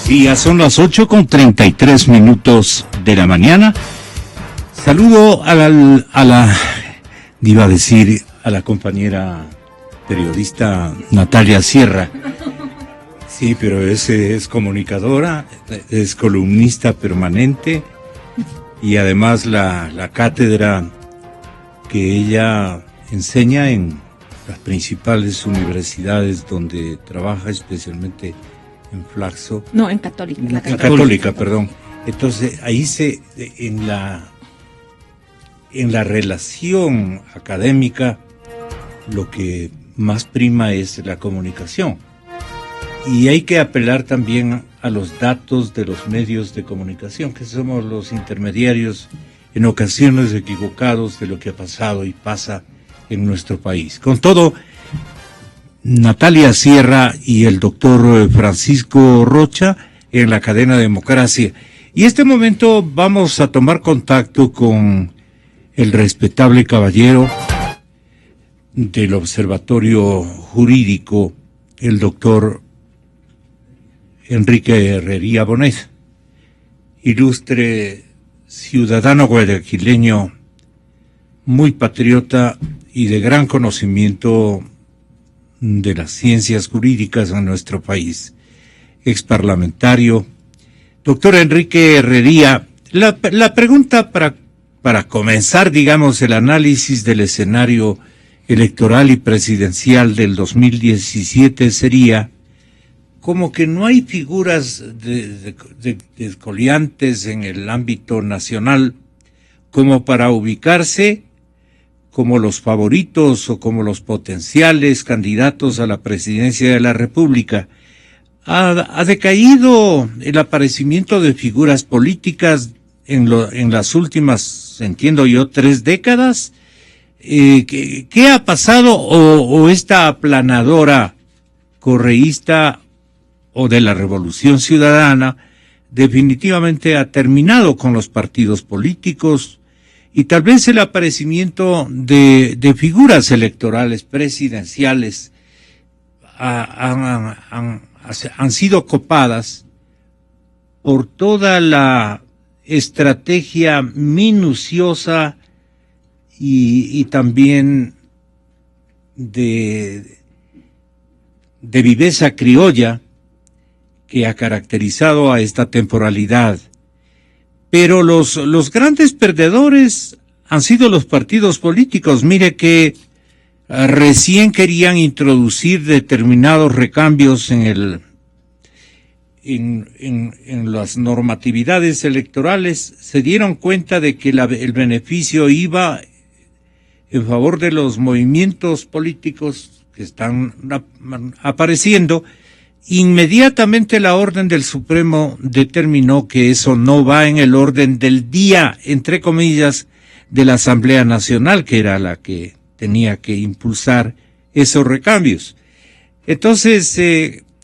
Y ya son las 8:33 de la mañana. Saludo a la compañera periodista Natalia Sierra. Sí, pero es comunicadora, es columnista permanente y además la cátedra que ella enseña en las principales universidades donde trabaja, especialmente en Flaxo. No, en Católica. La Católica, perdón. Entonces, ahí en la relación académica, lo que más prima es la comunicación. Y hay que apelar también a los datos de los medios de comunicación, que somos los intermediarios en ocasiones equivocados de lo que ha pasado y pasa en nuestro país. Con todo, Natalia Sierra y el doctor Francisco Rocha en la cadena Democracia. Y este momento vamos a tomar contacto con el respetable caballero del Observatorio Jurídico, el doctor Enrique Herrería Bonet, ilustre ciudadano guayaquileño, muy patriota y de gran conocimiento de las ciencias jurídicas en nuestro país, exparlamentario. Doctor Enrique Herrería, la pregunta para comenzar, digamos, el análisis del escenario electoral y presidencial del 2017 sería, como que no hay figuras descollantes en el ámbito nacional como para ubicarse como los favoritos o como los potenciales candidatos a la presidencia de la República. Ha decaído el aparecimiento de figuras políticas en las últimas, entiendo yo, 3 décadas. ¿Qué ha pasado o esta aplanadora correísta o de la Revolución Ciudadana definitivamente ha terminado con los partidos políticos y tal vez el aparecimiento de figuras electorales presidenciales han sido copadas por toda la estrategia minuciosa y también de viveza criolla que ha caracterizado a esta temporalidad. Pero los grandes perdedores han sido los partidos políticos. Mire que recién querían introducir determinados recambios en las normatividades electorales, se dieron cuenta de que el beneficio iba en favor de los movimientos políticos que están apareciendo. Inmediatamente la orden del Supremo determinó que eso no va en el orden del día, entre comillas, de la Asamblea Nacional, que era la que tenía que impulsar esos recambios. Entonces,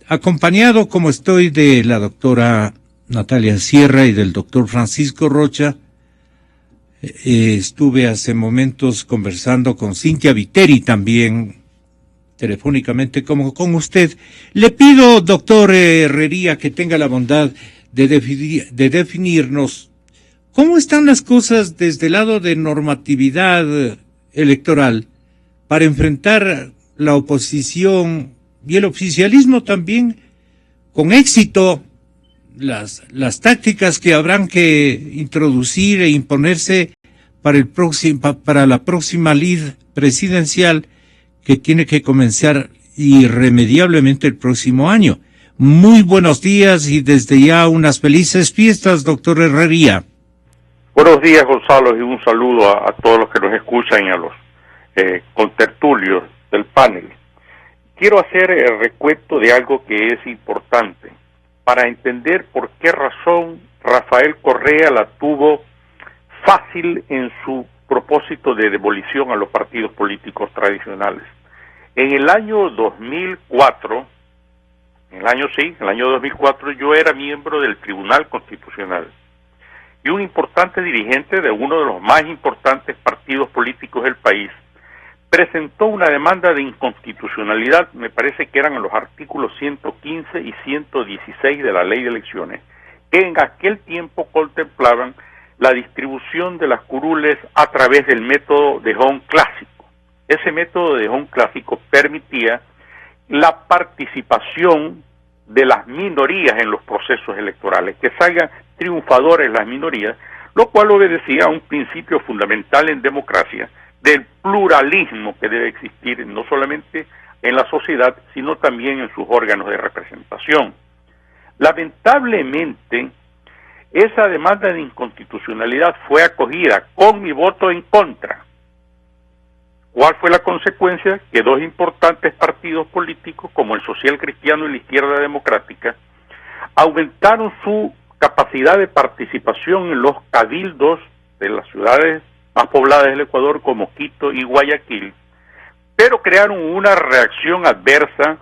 acompañado como estoy de la doctora Natalia Sierra y del doctor Francisco Rocha, estuve hace momentos conversando con Cintia Viteri también, telefónicamente como con usted. Le pido, doctor Herrería, que tenga la bondad de definirnos cómo están las cosas desde el lado de normatividad electoral para enfrentar la oposición y el oficialismo también con éxito, las tácticas que habrán que introducir e imponerse para la próxima lid presidencial que tiene que comenzar irremediablemente el próximo año. Muy buenos días y desde ya unas felices fiestas, doctor Herrería. Buenos días, Gonzalo, y un saludo a todos los que nos escuchan y a los contertulios del panel. Quiero hacer el recuento de algo que es importante para entender por qué razón Rafael Correa la tuvo fácil en su propósito de demolición a los partidos políticos tradicionales. En el año 2004, en el año 2004, yo era miembro del Tribunal Constitucional y un importante dirigente de uno de los más importantes partidos políticos del país presentó una demanda de inconstitucionalidad, me parece que eran los artículos 115 y 116 de la Ley de Elecciones, que en aquel tiempo contemplaban la distribución de las curules a través del método de Hong clásico. Ese método de Hong clásico permitía la participación de las minorías en los procesos electorales, que salgan triunfadores las minorías, lo cual obedecía a un principio fundamental en democracia del pluralismo que debe existir no solamente en la sociedad, sino también en sus órganos de representación. Lamentablemente, esa demanda de inconstitucionalidad fue acogida con mi voto en contra. ¿Cuál fue la consecuencia? Que dos importantes partidos políticos, como el Social Cristiano y la Izquierda Democrática, aumentaron su capacidad de participación en los cabildos de las ciudades más pobladas del Ecuador, como Quito y Guayaquil, pero crearon una reacción adversa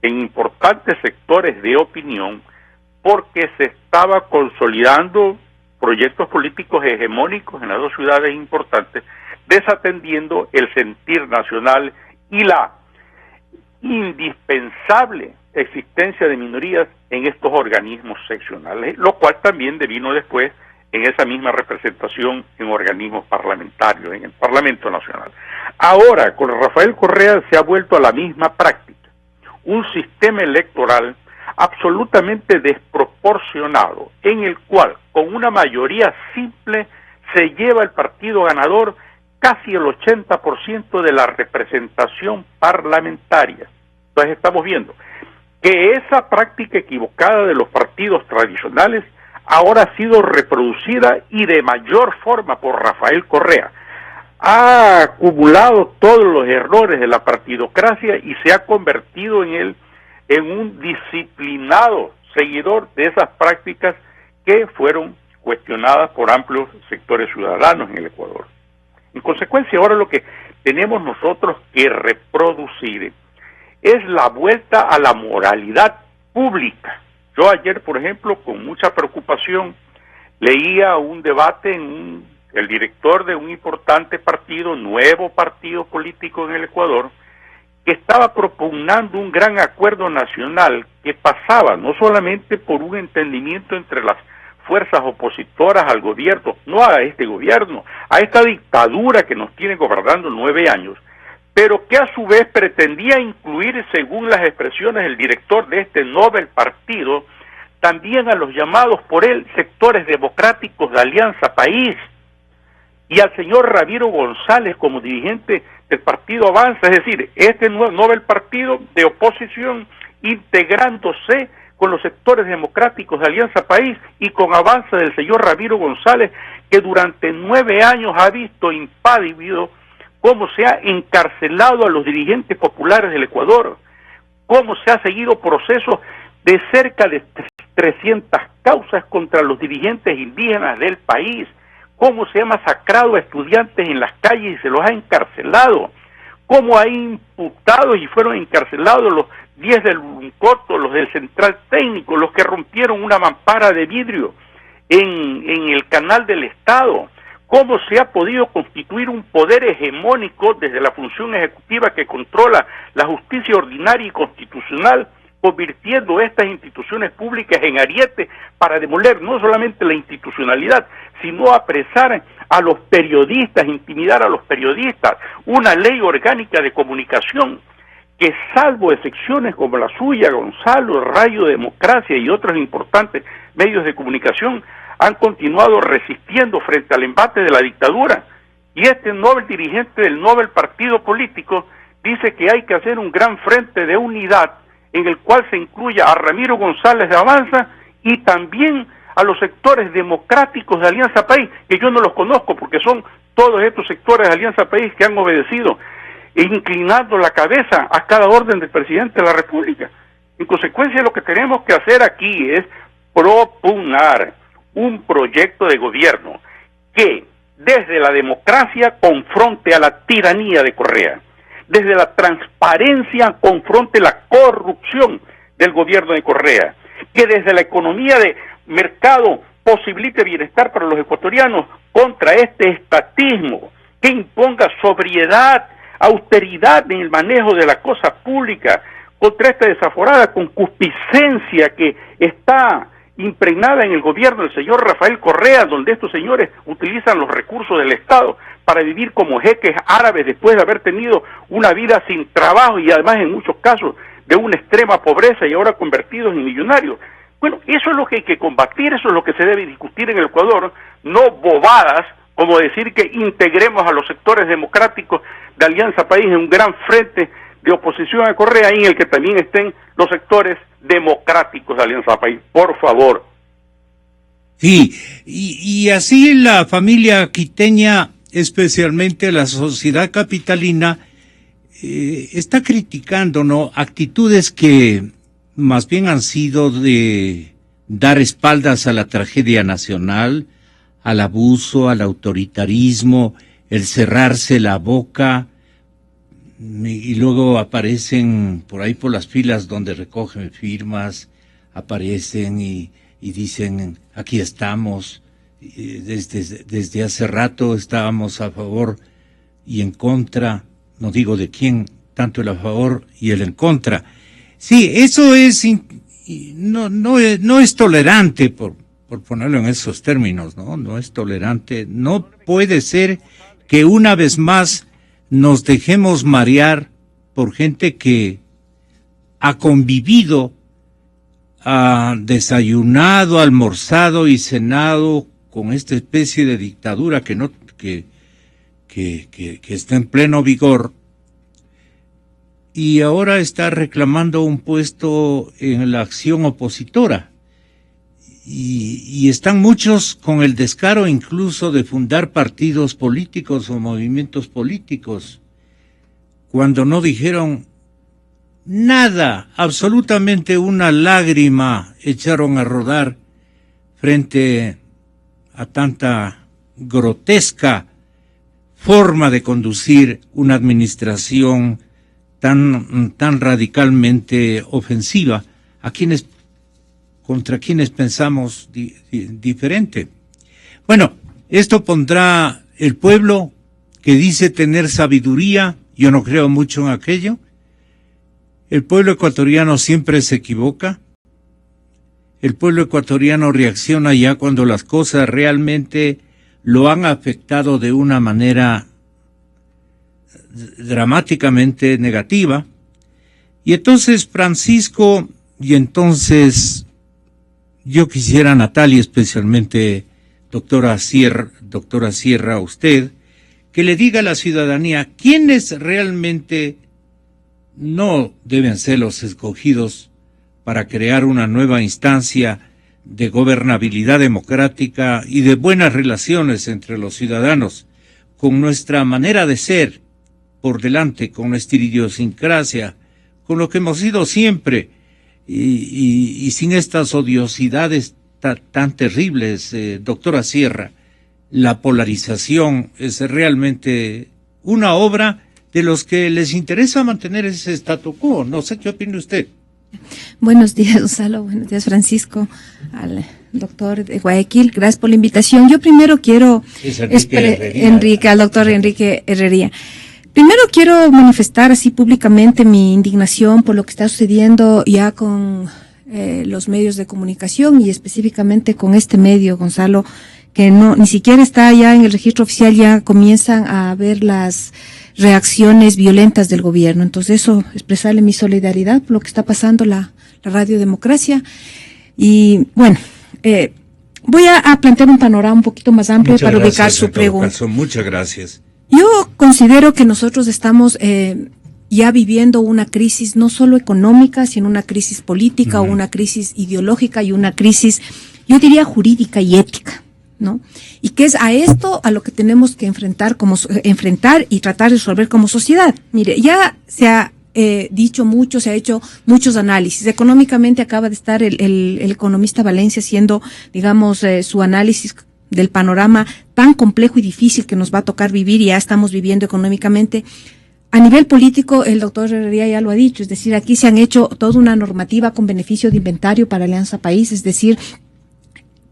en importantes sectores de opinión, porque se estaba consolidando proyectos políticos hegemónicos en las dos ciudades importantes, desatendiendo el sentir nacional y la indispensable existencia de minorías en estos organismos seccionales, lo cual también devino después en esa misma representación en organismos parlamentarios, en el Parlamento Nacional. Ahora, con Rafael Correa se ha vuelto a la misma práctica, un sistema electoral absolutamente desproporcionado, en el cual, con una mayoría simple, se lleva el partido ganador casi el 80% de la representación parlamentaria. Entonces estamos viendo que esa práctica equivocada de los partidos tradicionales ahora ha sido reproducida y de mayor forma por Rafael Correa. Ha acumulado todos los errores de la partidocracia y se ha convertido en un disciplinado seguidor de esas prácticas que fueron cuestionadas por amplios sectores ciudadanos en el Ecuador. En consecuencia, ahora lo que tenemos nosotros que reproducir es la vuelta a la moralidad pública. Yo ayer, por ejemplo, con mucha preocupación, leía un debate en el director de un importante partido, nuevo partido político en el Ecuador, que estaba propugnando un gran acuerdo nacional que pasaba no solamente por un entendimiento entre las fuerzas opositoras al gobierno, no a este gobierno, a esta dictadura que nos tiene gobernando 9 años, pero que a su vez pretendía incluir, según las expresiones del director de este Nobel partido, también a los llamados por él sectores democráticos de Alianza País, y al señor Ramiro González como dirigente del partido Avanza, es decir, este Nobel partido de oposición integrándose con los sectores democráticos de Alianza País y con Avanza del señor Ramiro González, que durante 9 años ha visto impávido cómo se ha encarcelado a los dirigentes populares del Ecuador, cómo se ha seguido procesos de cerca de 300 causas contra los dirigentes indígenas del país, cómo se ha masacrado a estudiantes en las calles y se los ha encarcelado, cómo ha imputado y fueron encarcelados los 10 del Uncoto, los del Central Técnico, los que rompieron una mampara de vidrio en el canal del Estado, cómo se ha podido constituir un poder hegemónico desde la función ejecutiva que controla la justicia ordinaria y constitucional, convirtiendo estas instituciones públicas en ariete para demoler no solamente la institucionalidad, sino apresar a los periodistas, intimidar a los periodistas, una ley orgánica de comunicación que, salvo excepciones como la suya, Gonzalo, Radio Democracia y otros importantes medios de comunicación, han continuado resistiendo frente al embate de la dictadura. Y este Nobel dirigente del Nobel partido político dice que hay que hacer un gran frente de unidad en el cual se incluya a Ramiro González de Avanza y también a los sectores democráticos de Alianza País, que yo no los conozco porque son todos estos sectores de Alianza País que han obedecido, inclinando la cabeza a cada orden del presidente de la República. En consecuencia, lo que tenemos que hacer aquí es propugnar un proyecto de gobierno que desde la democracia confronte a la tiranía de Correa, desde la transparencia confronte la corrupción del gobierno de Correa, que desde la economía de mercado posibilite bienestar para los ecuatorianos contra este estatismo, que imponga sobriedad austeridad en el manejo de la cosa pública, contra esta desaforada concupiscencia que está impregnada en el gobierno del señor Rafael Correa, donde estos señores utilizan los recursos del Estado para vivir como jeques árabes después de haber tenido una vida sin trabajo y además en muchos casos de una extrema pobreza y ahora convertidos en millonarios. Bueno, eso es lo que hay que combatir, eso es lo que se debe discutir en el Ecuador, no bobadas como decir que integremos a los sectores democráticos de Alianza País en un gran frente de oposición a Correa, en el que también estén los sectores democráticos de Alianza País, por favor. Sí, y así la familia quiteña, especialmente la sociedad capitalina, está criticando, ¿no?, actitudes que más bien han sido de dar espaldas a la tragedia nacional, al abuso, al autoritarismo, el cerrarse la boca, y luego aparecen por ahí por las filas donde recogen firmas, aparecen y dicen, aquí estamos, desde hace rato estábamos a favor y en contra, no digo de quién, tanto el a favor y el en contra. Sí, eso es, no es tolerante, por ponerlo en esos términos, ¿no? No es tolerante, no puede ser que una vez más nos dejemos marear por gente que ha convivido, ha desayunado, almorzado y cenado con esta especie de dictadura que está en pleno vigor, y ahora está reclamando un puesto en la acción opositora. Y están muchos con el descaro incluso de fundar partidos políticos o movimientos políticos, cuando no dijeron nada, absolutamente una lágrima echaron a rodar frente a tanta grotesca forma de conducir una administración tan radicalmente ofensiva contra quienes pensamos diferente. Bueno, esto pondrá el pueblo que dice tener sabiduría, yo no creo mucho en aquello. El pueblo ecuatoriano siempre se equivoca. El pueblo ecuatoriano reacciona ya cuando las cosas realmente lo han afectado de una manera dramáticamente negativa. Y entonces Francisco, yo quisiera, Natalia, especialmente doctora Sierra, usted, que le diga a la ciudadanía quiénes realmente no deben ser los escogidos para crear una nueva instancia de gobernabilidad democrática y de buenas relaciones entre los ciudadanos, con nuestra manera de ser por delante, con nuestra idiosincrasia, con lo que hemos sido siempre, y sin estas odiosidades tan terribles, doctora Sierra. La polarización es realmente una obra de los que les interesa mantener ese statu quo. No sé qué opina usted. Buenos días, Gonzalo. Buenos días, Francisco. Al doctor de Guayaquil, gracias por la invitación. Yo primero quiero... al doctor Enrique Herrería. Primero quiero manifestar así públicamente mi indignación por lo que está sucediendo ya con los medios de comunicación y específicamente con este medio, Gonzalo, que ni siquiera está ya en el registro oficial, ya comienzan a ver las reacciones violentas del gobierno. Entonces eso, expresarle mi solidaridad por lo que está pasando la radiodemocracia. Y bueno, voy a plantear un panorama un poquito más amplio para ubicar su pregunta. Muchas gracias. Yo considero que nosotros estamos ya viviendo una crisis no solo económica, sino una crisis política, o una crisis ideológica y una crisis, yo diría, jurídica y ética, ¿no? Y que es a esto a lo que tenemos que enfrentar y tratar de resolver como sociedad. Mire, ya se ha dicho mucho, se ha hecho muchos análisis. Económicamente acaba de estar el economista Valencia haciendo, digamos, su análisis del panorama tan complejo y difícil que nos va a tocar vivir y ya estamos viviendo económicamente. A nivel político, el doctor Herrería ya lo ha dicho, es decir, aquí se han hecho toda una normativa con beneficio de inventario para Alianza País, es decir,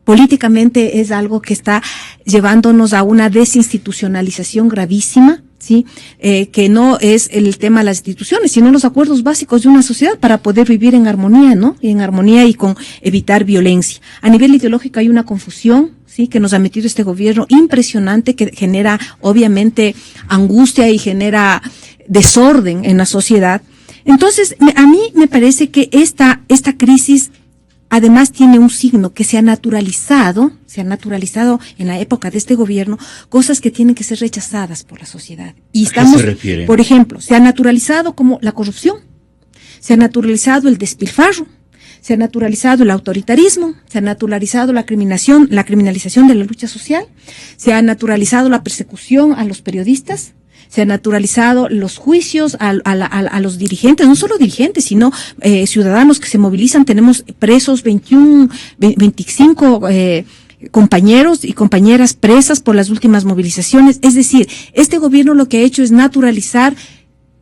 políticamente es algo que está llevándonos a una desinstitucionalización gravísima, ¿sí? Que no es el tema de las instituciones, sino los acuerdos básicos de una sociedad para poder vivir en armonía, ¿no? En armonía y con evitar violencia. A nivel ideológico hay una confusión, ¿sí? Que nos ha metido este gobierno impresionante, que genera obviamente angustia y genera desorden en la sociedad. Entonces, a mí me parece que esta crisis además tiene un signo que se ha naturalizado en la época de este gobierno, cosas que tienen que ser rechazadas por la sociedad. Y estamos, ¿a qué se refiere? por ejemplo, se ha naturalizado como la corrupción, se ha naturalizado el despilfarro, se ha naturalizado el autoritarismo, se ha naturalizado la criminalización de la lucha social, se ha naturalizado la persecución a los periodistas, se han naturalizado los juicios a los dirigentes, no solo dirigentes, sino ciudadanos que se movilizan. Tenemos presos 25 compañeros y compañeras presas por las últimas movilizaciones. Es decir, este gobierno lo que ha hecho es naturalizar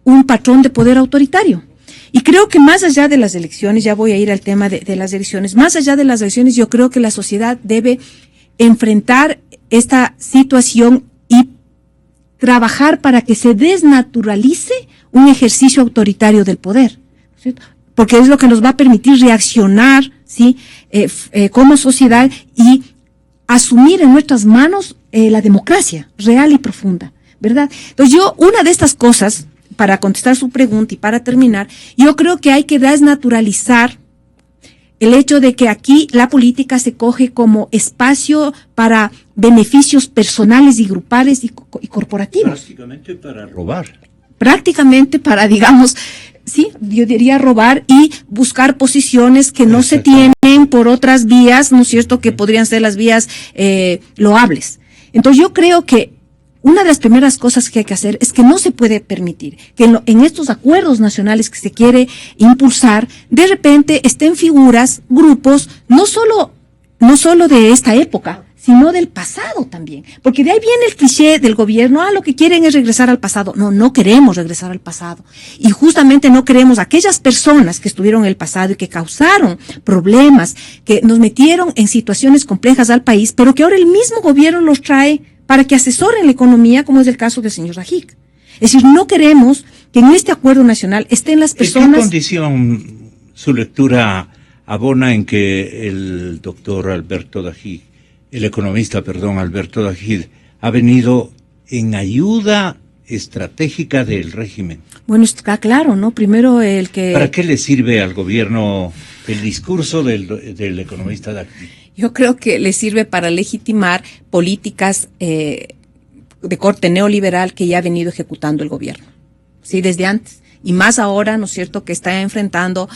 un patrón de poder autoritario. Y creo que más allá de las elecciones, ya voy a ir al tema de las elecciones, más allá de las elecciones, yo creo que la sociedad debe enfrentar esta situación y trabajar para que se desnaturalice un ejercicio autoritario del poder, ¿cierto? Porque es lo que nos va a permitir reaccionar, ¿sí? Como sociedad y asumir en nuestras manos la democracia real y profunda, ¿verdad? Entonces una de estas cosas, para contestar su pregunta y para terminar, yo creo que hay que desnaturalizar el hecho de que aquí la política se coge como espacio para beneficios personales y grupales y corporativos. Prácticamente para robar. Prácticamente para, digamos, sí, yo diría robar y buscar posiciones que no se tienen por otras vías, ¿no es cierto?, que podrían ser las vías loables. Entonces yo creo que una de las primeras cosas que hay que hacer es que no se puede permitir que en estos acuerdos nacionales que se quiere impulsar, de repente estén figuras, grupos, no solo de esta época, sino del pasado también. Porque de ahí viene el cliché del gobierno, lo que quieren es regresar al pasado. No queremos regresar al pasado. Y justamente no queremos aquellas personas que estuvieron en el pasado y que causaron problemas, que nos metieron en situaciones complejas al país, pero que ahora el mismo gobierno los trae para que asesoren la economía, como es el caso del señor Rajik. Es decir, no queremos que en este acuerdo nacional estén las personas... ¿En qué condición su lectura abona en que el doctor Alberto Dajid, Alberto Dajid, ha venido en ayuda estratégica del régimen? Bueno, está claro, ¿no? Primero ¿Para qué le sirve al gobierno el discurso del economista Dajid? Yo creo que le sirve para legitimar políticas de corte neoliberal que ya ha venido ejecutando el gobierno, sí, desde antes. Y más ahora, ¿no es cierto?, que está enfrentando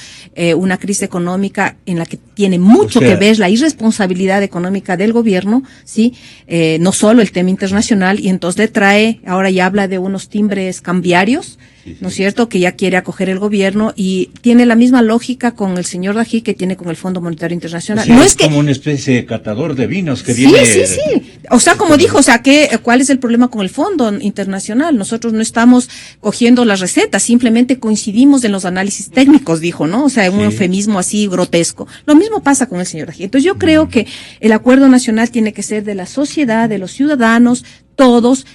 una crisis económica en la que tiene mucho que ver la irresponsabilidad económica del gobierno, ¿sí? No solo el tema internacional, y entonces le trae, ahora ya habla de unos timbres cambiarios, ¿no es cierto?, que ya quiere acoger el gobierno, y tiene la misma lógica con el señor Dajid que tiene con el Fondo Monetario Internacional. O sea, no es como una especie de catador de vinos que viene... Sí. O sea, como dijo, o sea, ¿cuál es el problema con el Fondo Internacional? Nosotros no estamos cogiendo las recetas, simplemente coincidimos en los análisis técnicos, dijo, ¿no? O sea, un eufemismo así grotesco. Lo mismo pasa con el señor Dajid. Entonces yo creo que el acuerdo nacional tiene que ser de la sociedad, de los ciudadanos, todos,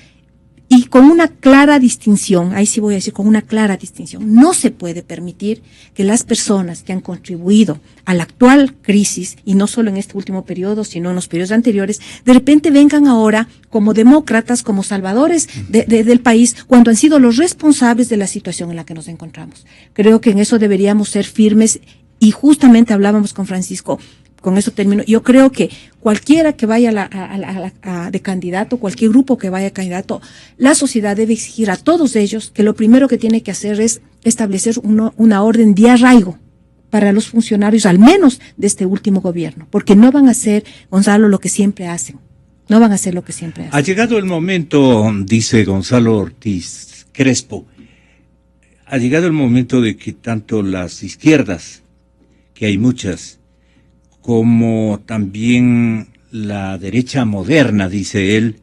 y con una clara distinción, ahí sí voy a decir, con una clara distinción. No se puede permitir que las personas que han contribuido a la actual crisis, y no solo en este último periodo, sino en los periodos anteriores, de repente vengan ahora como demócratas, como salvadores del país, cuando han sido los responsables de la situación en la que nos encontramos. Creo que en eso deberíamos ser firmes, y justamente hablábamos con Francisco. Con eso termino. Yo creo que cualquiera que vaya de candidato, cualquier grupo que vaya candidato, la sociedad debe exigir a todos ellos que lo primero que tiene que hacer es establecer una orden de arraigo para los funcionarios, al menos de este último gobierno, porque no van a hacer, Gonzalo, lo que siempre hacen. No van a hacer lo que siempre hacen. Ha llegado el momento, dice Gonzalo Ortiz Crespo, ha llegado el momento de que tanto las izquierdas, que hay muchas, como también la derecha moderna, dice él,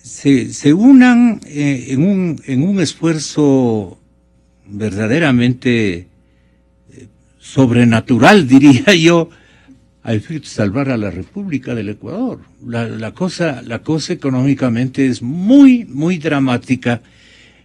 se unan en un esfuerzo verdaderamente sobrenatural, diría yo, a efecto de salvar a la República del Ecuador. La cosa económicamente es muy, muy dramática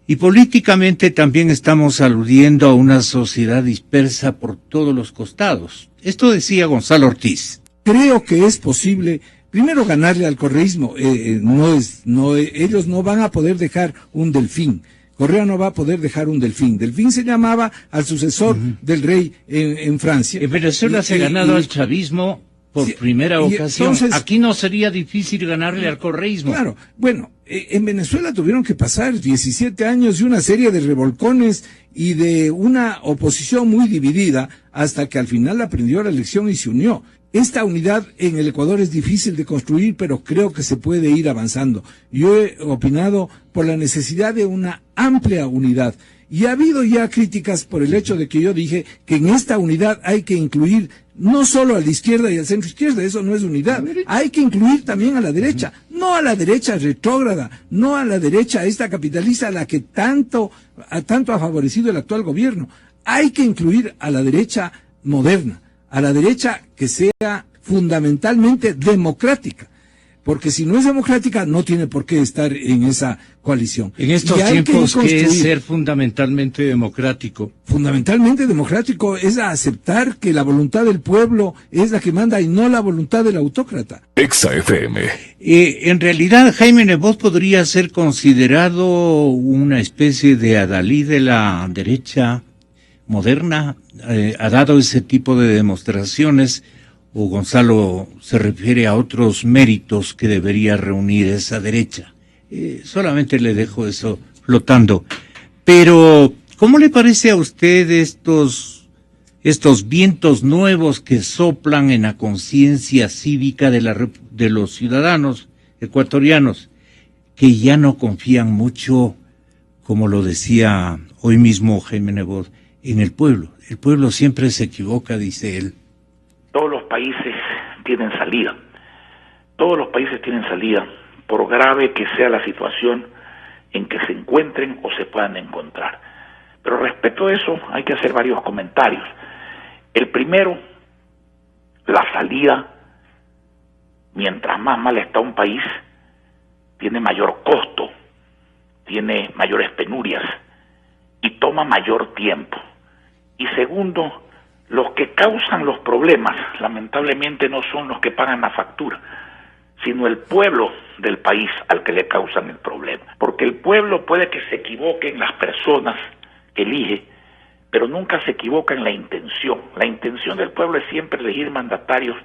y políticamente también estamos aludiendo a una sociedad dispersa por todos los costados. Esto decía Gonzalo Ortiz. Creo que es posible, primero, ganarle al correísmo. Ellos no van a poder dejar un delfín. Correa no va a poder dejar un delfín. Delfín se llamaba al sucesor del rey en Francia. En Venezuela se ha ganado al chavismo por primera ocasión. Entonces, aquí no sería difícil ganarle al correísmo. Claro, bueno, en Venezuela tuvieron que pasar 17 años y una serie de revolcones y de una oposición muy dividida hasta que al final aprendió la lección y se unió. Esta unidad en el Ecuador es difícil de construir, pero creo que se puede ir avanzando. Yo he opinado por la necesidad de una amplia unidad. Y ha habido ya críticas por el hecho de que yo dije que en esta unidad hay que incluir no solo a la izquierda y al centro izquierda, eso no es unidad. Hay que incluir también a la derecha, no a la derecha retrógrada, no a la derecha esta capitalista a la que tanto ha favorecido el actual gobierno. Hay que incluir a la derecha moderna, a la derecha que sea fundamentalmente democrática, porque si no es democrática no tiene por qué estar en esa coalición. En estos tiempos, ¿qué es ser fundamentalmente democrático? Fundamentalmente democrático es aceptar que la voluntad del pueblo es la que manda y no la voluntad del autócrata. Exa FM. En realidad, Jaime Nebot podría ser considerado una especie de adalid de la derecha moderna. Ha dado ese tipo de demostraciones, o Gonzalo se refiere a otros méritos que debería reunir esa derecha. Solamente le dejo eso flotando. Pero, ¿cómo le parece a usted estos vientos nuevos que soplan en la conciencia cívica de los ciudadanos ecuatorianos, que ya no confían mucho, como lo decía hoy mismo Jaime Nebot, en el pueblo? El pueblo siempre se equivoca, dice él. Todos los países tienen salida. Todos los países tienen salida, por grave que sea la situación en que se encuentren o se puedan encontrar. Pero respecto a eso hay que hacer varios comentarios. El primero, la salida, mientras más mal está un país, tiene mayor costo, tiene mayores penurias y toma mayor tiempo. Y segundo, los que causan los problemas, lamentablemente, no son los que pagan la factura, sino el pueblo del país al que le causan el problema. Porque el pueblo puede que se equivoque en las personas que elige, pero nunca se equivoca en la intención. La intención del pueblo es siempre elegir mandatarios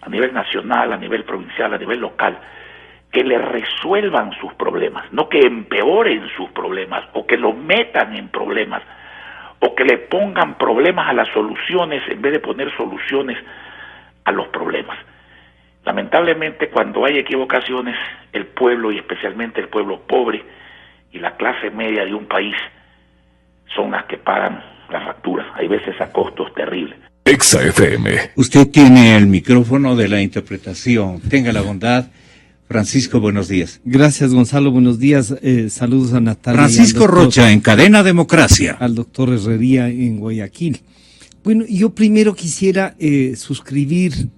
a nivel nacional, a nivel provincial, a nivel local, que le resuelvan sus problemas, no que empeoren sus problemas o que los metan en problemas, o que le pongan problemas a las soluciones en vez de poner soluciones a los problemas. Lamentablemente, cuando hay equivocaciones, el pueblo, y especialmente el pueblo pobre y la clase media de un país, son las que pagan la factura, hay veces a costos terribles. Exa FM. Usted tiene el micrófono de la interpretación. Tenga la bondad. Francisco, buenos días. Gracias, Gonzalo, buenos días. Saludos a Natalia. Francisco Rocha, en Cadena Democracia. Al doctor Herrería en Guayaquil. Bueno, yo primero quisiera suscribir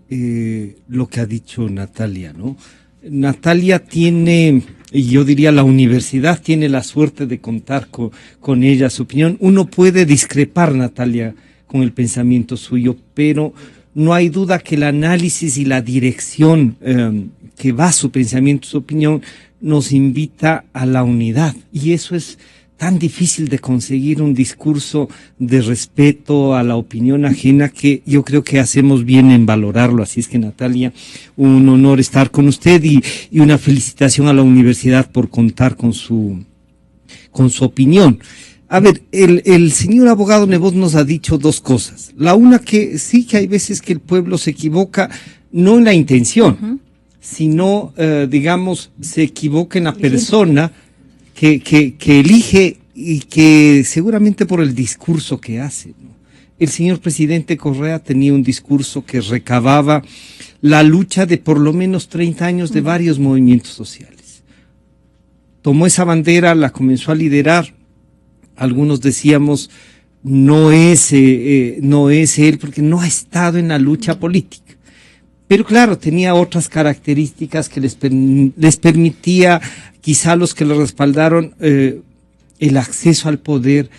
lo que ha dicho Natalia, ¿no? Natalia tiene, yo diría la universidad tiene la suerte de contar con ella, su opinión. Uno puede discrepar, Natalia, con el pensamiento suyo, pero no hay duda que el análisis y la dirección que va su pensamiento, su opinión, nos invita a la unidad. Y eso es tan difícil de conseguir, un discurso de respeto a la opinión ajena, que yo creo que hacemos bien en valorarlo. Así es que, Natalia, un honor estar con usted y una felicitación a la universidad por contar con su opinión. A ver, el señor abogado Nebot nos ha dicho dos cosas. La una, que sí que hay veces que el pueblo se equivoca, no en la intención, sino, digamos, se equivoca en la persona que elige, y que seguramente por el discurso que hace, ¿no? El señor presidente Correa tenía un discurso que recababa la lucha de por lo menos 30 años de varios movimientos sociales. Tomó esa bandera, la comenzó a liderar. Algunos decíamos, no es él porque no ha estado en la lucha política. Pero claro, tenía otras características que les permitía, quizá a los que lo respaldaron, el acceso al poder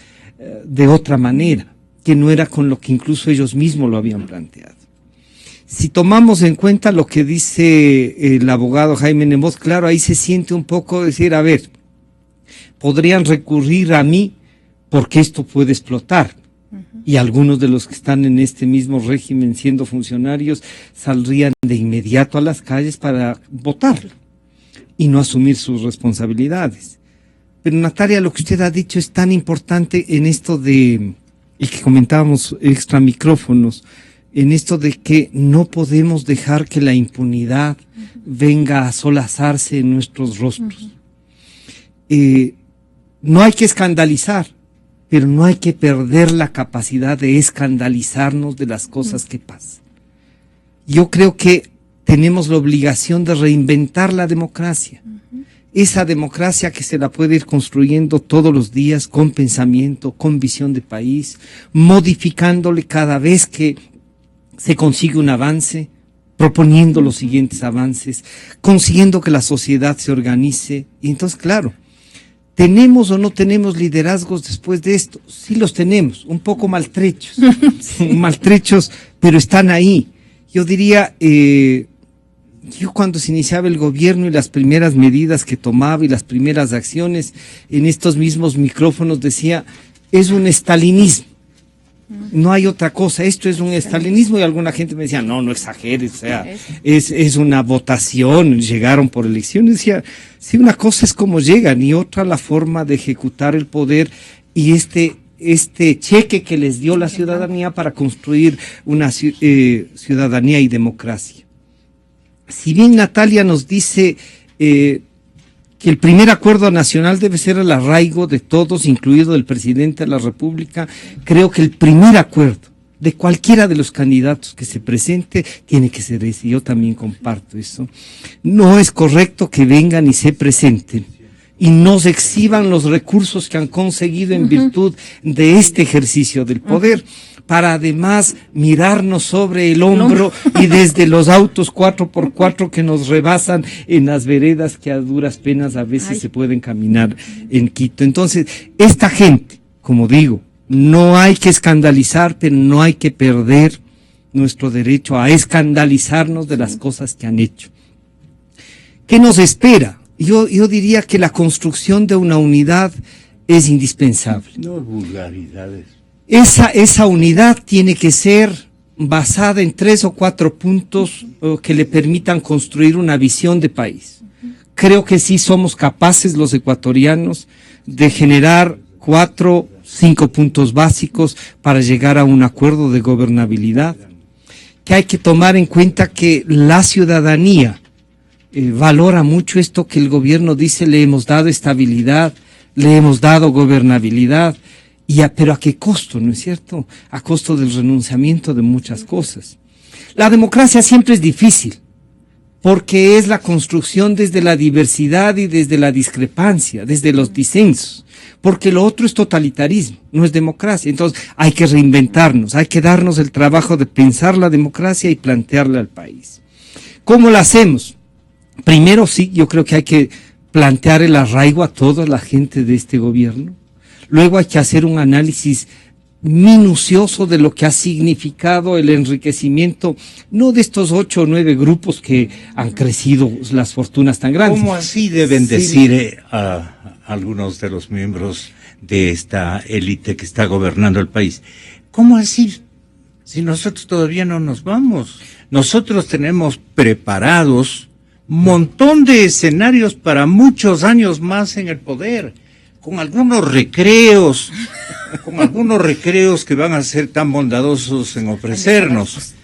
de otra manera, que no era con lo que incluso ellos mismos lo habían planteado. Si tomamos en cuenta lo que dice el abogado Jaime Nebot, claro, ahí se siente un poco decir, a ver, podrían recurrir a mí porque esto puede explotar. Y algunos de los que están en este mismo régimen siendo funcionarios saldrían de inmediato a las calles para votarlo y no asumir sus responsabilidades. Pero Natalia, lo que usted ha dicho es tan importante en esto de, y que comentábamos extra micrófonos, en esto de que no podemos dejar que la impunidad venga a solazarse en nuestros rostros. No hay que escandalizar, pero no hay que perder la capacidad de escandalizarnos de las cosas que pasan. Yo creo que tenemos la obligación de reinventar la democracia. Esa democracia que se la puede ir construyendo todos los días con pensamiento, con visión de país, modificándole cada vez que se consigue un avance, proponiendo los siguientes avances, consiguiendo que la sociedad se organice. Y entonces, claro, ¿tenemos o no tenemos liderazgos después de esto? Sí los tenemos, un poco maltrechos, maltrechos, pero están ahí. Yo diría, yo cuando se iniciaba el gobierno y las primeras medidas que tomaba y las primeras acciones, en estos mismos micrófonos decía, es un estalinismo. No hay otra cosa, esto es un estalinismo, y alguna gente me decía, no exageres, o sea, es una votación, llegaron por elecciones. Decía, sí, una cosa es cómo llegan y otra la forma de ejecutar el poder y este cheque que les dio la ciudadanía para construir una ciudadanía y democracia. Si bien Natalia nos dice que el primer acuerdo nacional debe ser el arraigo de todos, incluido el presidente de la República, creo que el primer acuerdo de cualquiera de los candidatos que se presente tiene que ser ese. Yo también comparto eso. No es correcto que vengan y se presenten y nos exhiban los recursos que han conseguido en virtud de este ejercicio del poder, para además mirarnos sobre el hombro y desde los autos 4x4 que nos rebasan en las veredas que a duras penas a veces se pueden caminar en Quito. Entonces, esta gente, como digo, no hay que escandalizar, pero no hay que perder nuestro derecho a escandalizarnos de las cosas que han hecho. ¿Qué nos espera? Yo diría que la construcción de una unidad es indispensable. No vulgaridades. Esa unidad tiene que ser basada en 3 o 4 puntos que le permitan construir una visión de país. Creo que sí somos capaces los ecuatorianos de generar 4, 5 puntos básicos para llegar a un acuerdo de gobernabilidad. Que hay que tomar en cuenta que la ciudadanía valora mucho esto que el gobierno dice, le hemos dado estabilidad, le hemos dado gobernabilidad. Pero ¿a qué costo, no es cierto? A costo del renunciamiento de muchas cosas. La democracia siempre es difícil, porque es la construcción desde la diversidad y desde la discrepancia, desde los disensos, porque lo otro es totalitarismo, no es democracia. Entonces hay que reinventarnos, hay que darnos el trabajo de pensar la democracia y plantearla al país. ¿Cómo la hacemos? Primero, sí, yo creo que hay que plantear el arraigo a toda la gente de este gobierno. Luego hay que hacer un análisis minucioso de lo que ha significado el enriquecimiento, no de estos 8 o 9 grupos que han crecido las fortunas tan grandes. ¿Cómo así deben decir a algunos de los miembros de esta élite que está gobernando el país? ¿Cómo así? Si nosotros todavía no nos vamos. Nosotros tenemos preparados un montón de escenarios para muchos años más en el poder. Con algunos recreos que van a ser tan bondadosos en ofrecernos.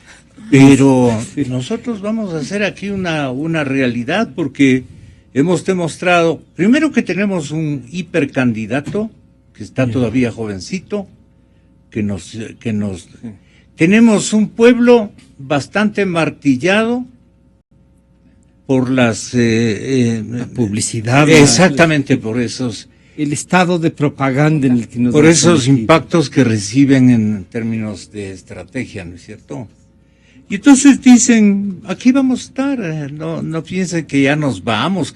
Pero nosotros vamos a hacer aquí una realidad, porque hemos demostrado, primero, que tenemos un hipercandidato que está todavía jovencito, tenemos un pueblo bastante martillado por la publicidad. Exactamente, por esos. El estado de propaganda en el que nos... Por esos impactos que reciben en términos de estrategia, ¿no es cierto? Y entonces dicen, aquí vamos a estar, no piensen que ya nos vamos.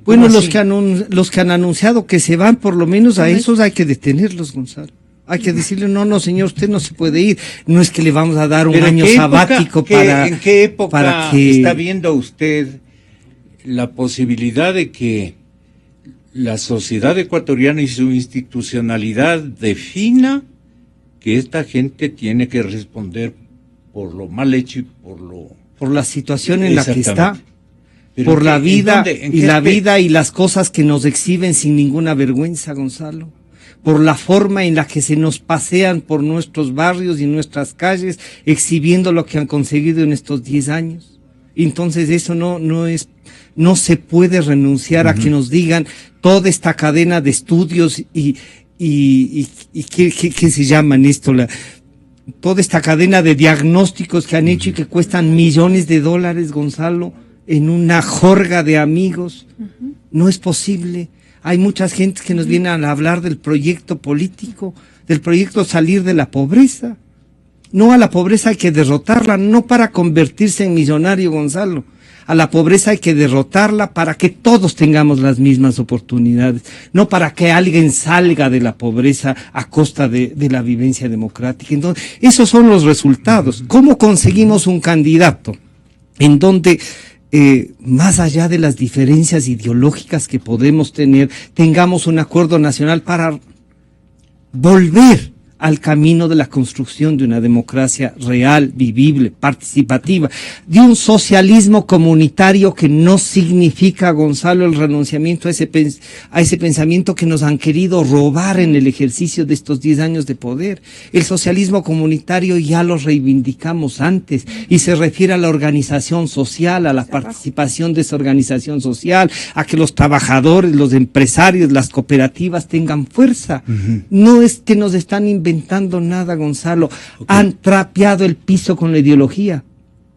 Bueno, los que han anunciado que se van, por lo menos a esos hay que detenerlos, Gonzalo. Hay que decirle, no, señor, usted no se puede ir. No es que le vamos a dar un año sabático para... ¿En qué época para que... está viendo usted la posibilidad de que la sociedad ecuatoriana y su institucionalidad defina que esta gente tiene que responder por lo mal hecho y por la situación en la que está? Pero por la vida vida y las cosas que nos exhiben sin ninguna vergüenza, Gonzalo. Por la forma en la que se nos pasean por nuestros barrios y nuestras calles, exhibiendo lo que han conseguido en estos 10 años. Entonces eso no se puede renunciar a que nos digan toda esta cadena de estudios y ¿qué se llaman esto? Toda esta cadena de diagnósticos que han hecho y que cuestan millones de dólares, Gonzalo, en una jorga de amigos. No es posible. Hay muchas gentes que nos vienen a hablar del proyecto político, del proyecto salir de la pobreza. No, a la pobreza hay que derrotarla, no para convertirse en millonario, Gonzalo. A la pobreza hay que derrotarla para que todos tengamos las mismas oportunidades, no para que alguien salga de la pobreza a costa de la vivencia democrática. Entonces, esos son los resultados. ¿Cómo conseguimos un candidato en donde más allá de las diferencias ideológicas que podemos tener, tengamos un acuerdo nacional para volver al camino de la construcción de una democracia real, vivible, participativa, de un socialismo comunitario que no significa, Gonzalo, el renunciamiento a ese pensamiento que nos han querido robar en el ejercicio de estos 10 años de poder? El socialismo comunitario ya lo reivindicamos antes y se refiere a la organización social, a la participación de esa organización social, a que los trabajadores, los empresarios, las cooperativas tengan fuerza. No es que nos están inventando nada, Gonzalo. Han trapeado el piso con la ideología.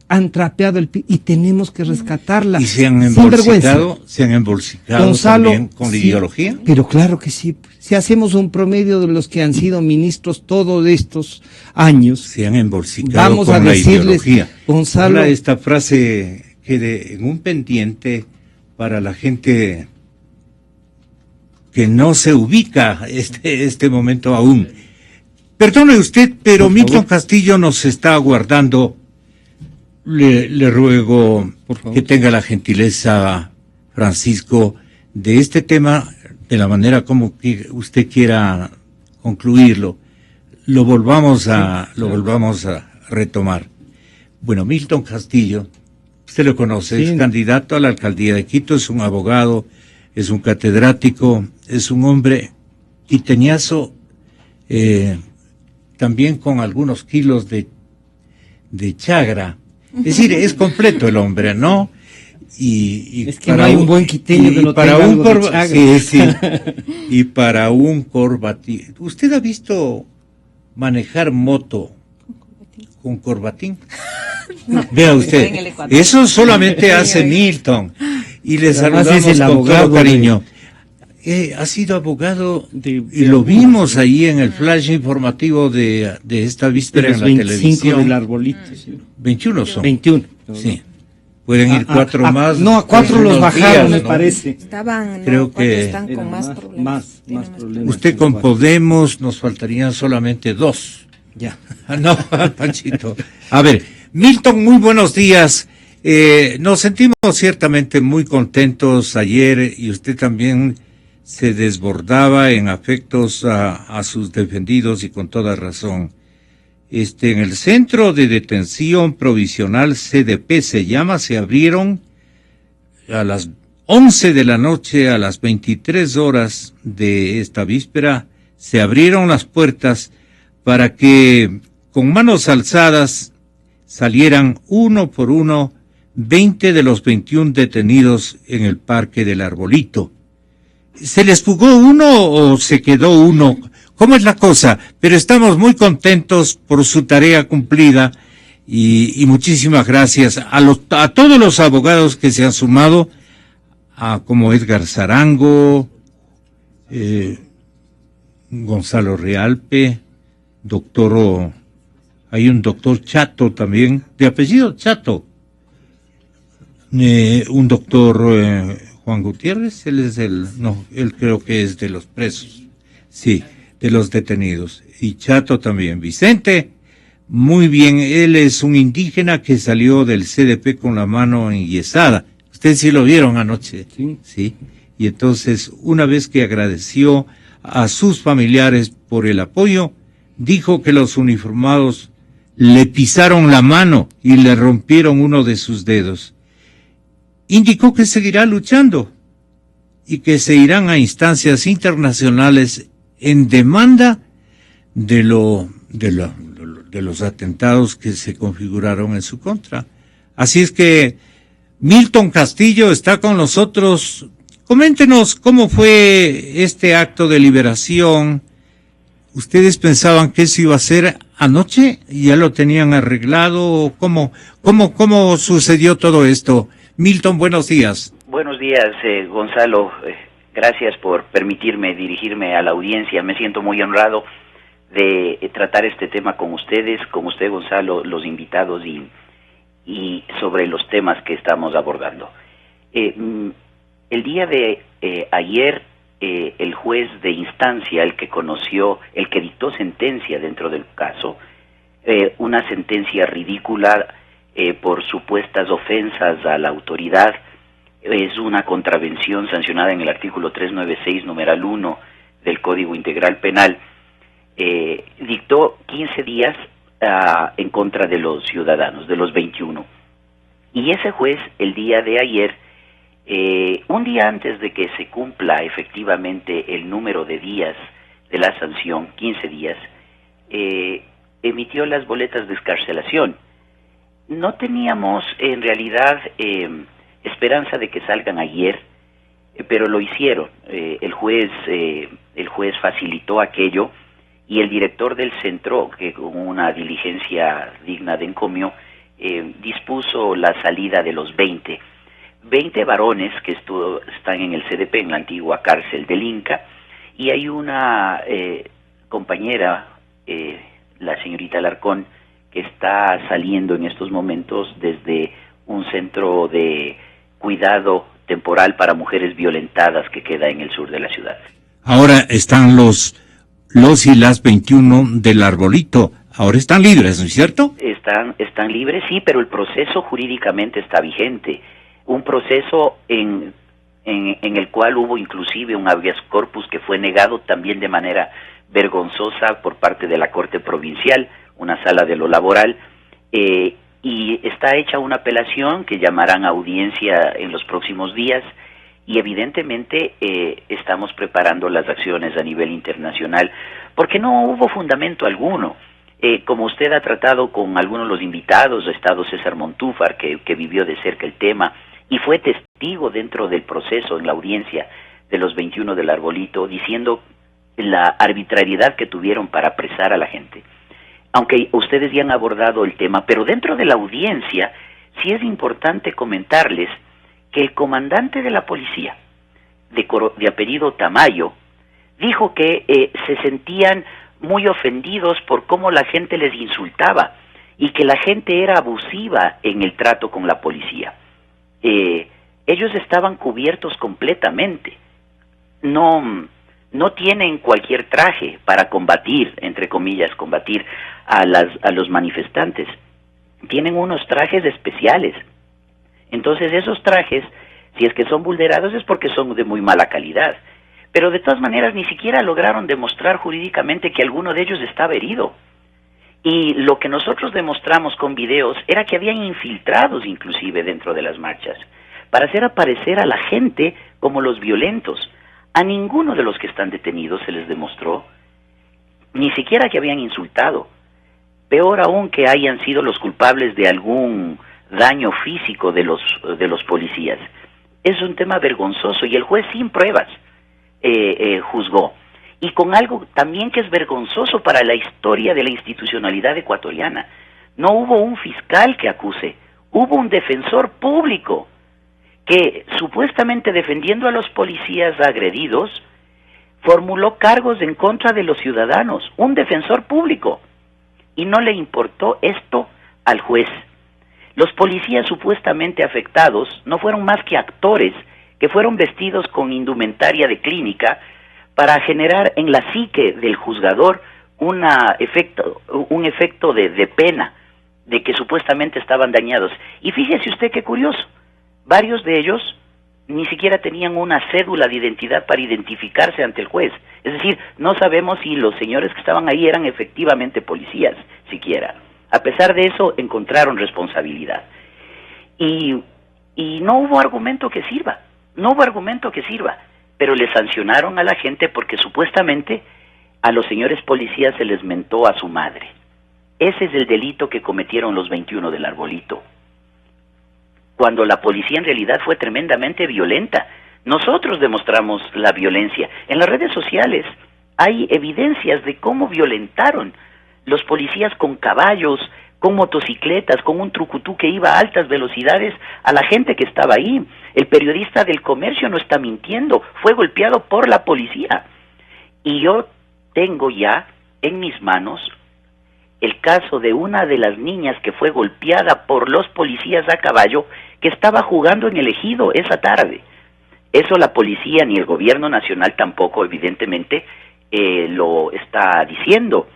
Han trapeado el piso y tenemos que rescatarla. ¿Y se han embolsicado Gonzalo, también con la ideología? Pero claro que sí. Si hacemos un promedio de los que han sido ministros todos estos años, se han embolsicado vamos con a la decirles, ideología. Gonzalo, ahora esta frase quede en un pendiente para la gente que no se ubica este momento aún. Perdone usted, pero Milton Castillo nos está aguardando. Le ruego que tenga la gentileza, Francisco, de este tema, de la manera como que usted quiera concluirlo, lo volvamos a retomar. Bueno, Milton Castillo, usted lo conoce, es candidato a la alcaldía de Quito, es un abogado, es un catedrático, es un hombre quiteñazo, también con algunos kilos de chagra. Es decir, es completo el hombre, ¿no? Y es que no hay un buen quiteño que no tenga algo de chagra. Sí. Y para un corbatín. ¿Usted ha visto manejar moto con corbatín? Vea usted, eso solamente hace Milton. Y le saludamos con todo cariño. Ha sido abogado y lo vimos ahí en el flash informativo de esta víspera en la televisión. Del arbolito, sí. 21 son. 21. Sí. Pueden ir 4 más. No, a 4 los bajaron, días, me parece. Creo que están con más problemas. Más problemas. Usted con Podemos, nos faltarían solamente 2. Ya. No, Panchito. A ver, Milton, muy buenos días. Nos sentimos ciertamente muy contentos ayer y usted también se desbordaba en afectos a sus defendidos y con toda razón. En el Centro de Detención Provisional CDP se abrieron a las 11 de la noche, a las 23 horas de esta víspera, se abrieron las puertas para que con manos alzadas salieran uno por uno 20 de los 21 detenidos en el Parque del Arbolito. ¿Se les fugó uno o se quedó uno? ¿Cómo es la cosa? Pero estamos muy contentos por su tarea cumplida y muchísimas gracias a todos los abogados que se han sumado, como Edgar Zarango, Gonzalo Realpe, doctor hay un doctor Chato también, de apellido Chato, un doctor Juan Gutiérrez, él creo que es de los presos, sí, de los detenidos, y Chato también. Vicente, muy bien, él es un indígena que salió del CDP con la mano enyesada. Ustedes sí lo vieron anoche, sí. Y entonces, una vez que agradeció a sus familiares por el apoyo, dijo que los uniformados le pisaron la mano y le rompieron uno de sus dedos. Indicó que seguirá luchando y que se irán a instancias internacionales en demanda de los atentados que se configuraron en su contra. Así es que Milton Castillo está con nosotros. Coméntenos cómo fue este acto de liberación. ¿Ustedes pensaban que eso iba a ser anoche? ¿Ya lo tenían arreglado? ¿Cómo sucedió todo esto? Milton, buenos días. Buenos días, Gonzalo. Gracias por permitirme dirigirme a la audiencia. Me siento muy honrado de tratar este tema con ustedes, con usted, Gonzalo, los invitados y sobre los temas que estamos abordando. El día de ayer, el juez de instancia, el que dictó sentencia dentro del caso, una sentencia ridícula por supuestas ofensas a la autoridad, es una contravención sancionada en el artículo 396, numeral 1 del Código Integral Penal, dictó 15 días en contra de los ciudadanos, de los 21. Y ese juez, el día de ayer, un día antes de que se cumpla efectivamente el número de días de la sanción, 15 días, emitió las boletas de excarcelación. No teníamos en realidad esperanza de que salgan ayer, pero lo hicieron. El juez facilitó aquello y el director del centro, que con una diligencia digna de encomio, dispuso la salida de los 20 varones que están en el CDP, en la antigua cárcel del Inca, y hay una compañera, la señorita Alarcón, que está saliendo en estos momentos desde un centro de cuidado temporal para mujeres violentadas que queda en el sur de la ciudad. Ahora están los y las 21 del Arbolito. Ahora están libres, ¿no es cierto? Están libres, sí, pero el proceso jurídicamente está vigente. Un proceso en el cual hubo inclusive un habeas corpus que fue negado también de manera vergonzosa por parte de la Corte Provincial, una sala de lo laboral, y está hecha una apelación que llamarán a audiencia en los próximos días, y evidentemente estamos preparando las acciones a nivel internacional, porque no hubo fundamento alguno. Como usted ha tratado con algunos de los invitados, ha estado César Montúfar, que vivió de cerca el tema, y fue testigo dentro del proceso, en la audiencia de los 21 del Arbolito, diciendo la arbitrariedad que tuvieron para apresar a la gente. Aunque ustedes ya han abordado el tema, pero dentro de la audiencia sí es importante comentarles que el comandante de la policía, de apellido Tamayo, dijo que se sentían muy ofendidos por cómo la gente les insultaba y que la gente era abusiva en el trato con la policía. Ellos estaban cubiertos completamente, no tienen cualquier traje para combatir, entre comillas, combatir a los manifestantes. Tienen unos trajes especiales. Entonces esos trajes, si es que son vulnerados, es porque son de muy mala calidad. Pero de todas maneras ni siquiera lograron demostrar jurídicamente que alguno de ellos estaba herido. Y lo que nosotros demostramos con videos era que habían infiltrados inclusive dentro de las marchas, para hacer aparecer a la gente como los violentos. A ninguno de los que están detenidos se les demostró, ni siquiera que habían insultado. Peor aún que hayan sido los culpables de algún daño físico de los policías. Es un tema vergonzoso y el juez sin pruebas juzgó. Y con algo también que es vergonzoso para la historia de la institucionalidad ecuatoriana. No hubo un fiscal que acuse, hubo un defensor público que supuestamente defendiendo a los policías agredidos, formuló cargos en contra de los ciudadanos, un defensor público. y no le importó esto al juez. Los policías supuestamente afectados no fueron más que actores que fueron vestidos con indumentaria de clínica para generar en la psique del juzgador un efecto de pena, de que supuestamente estaban dañados. Y fíjese usted qué curioso, varios de ellos ni siquiera tenían una cédula de identidad para identificarse ante el juez. Es decir, no sabemos si los señores que estaban ahí eran efectivamente policías, siquiera. A pesar de eso, encontraron responsabilidad. Y no hubo argumento que sirva, pero le sancionaron a la gente porque supuestamente a los señores policías se les mentó a su madre. Ese es el delito que cometieron los 21 del Arbolito, cuando la policía en realidad fue tremendamente violenta. Nosotros demostramos la violencia. En las redes sociales hay evidencias de cómo violentaron los policías con caballos, con motocicletas, con un trucutú que iba a altas velocidades a la gente que estaba ahí. El periodista del Comercio no está mintiendo, fue golpeado por la policía. Y yo tengo ya en mis manos el caso de una de las niñas que fue golpeada por los policías a caballo, que estaba jugando en el ejido esa tarde. Eso la policía ni el gobierno nacional tampoco, evidentemente, lo está diciendo.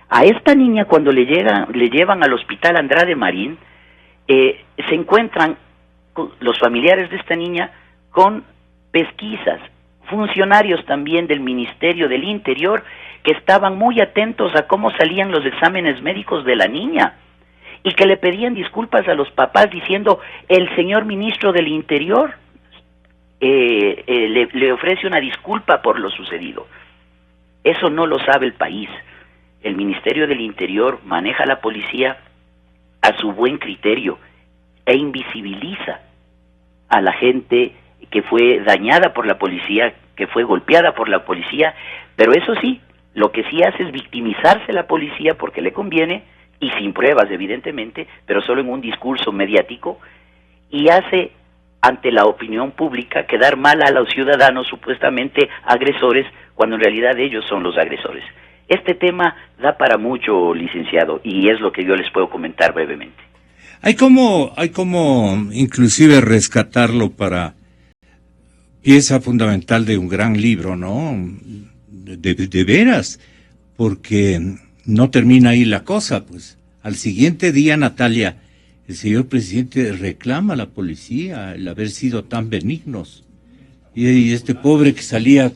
A esta niña, cuando le llevan al hospital Andrade Marín, se encuentran los familiares de esta niña con pesquisas, funcionarios también del Ministerio del Interior que estaban muy atentos a cómo salían los exámenes médicos de la niña y que le pedían disculpas a los papás diciendo: el señor ministro del Interior le ofrece una disculpa por lo sucedido. Eso no lo sabe el país. El Ministerio del Interior maneja a la policía a su buen criterio e invisibiliza a la gente que fue dañada por la policía, que fue golpeada por la policía, pero eso sí, lo que sí hace es victimizarse la policía porque le conviene, y sin pruebas evidentemente, pero solo en un discurso mediático, y hace ante la opinión pública quedar mal a los ciudadanos supuestamente agresores, cuando en realidad ellos son los agresores. Este tema da para mucho, licenciado, y es lo que yo les puedo comentar brevemente. Hay como inclusive rescatarlo para pieza fundamental de un gran libro, ¿no? De veras, porque no termina ahí la cosa, pues. Al siguiente día, Natalia, el señor presidente reclama a la policía el haber sido tan benignos. Y este pobre que salía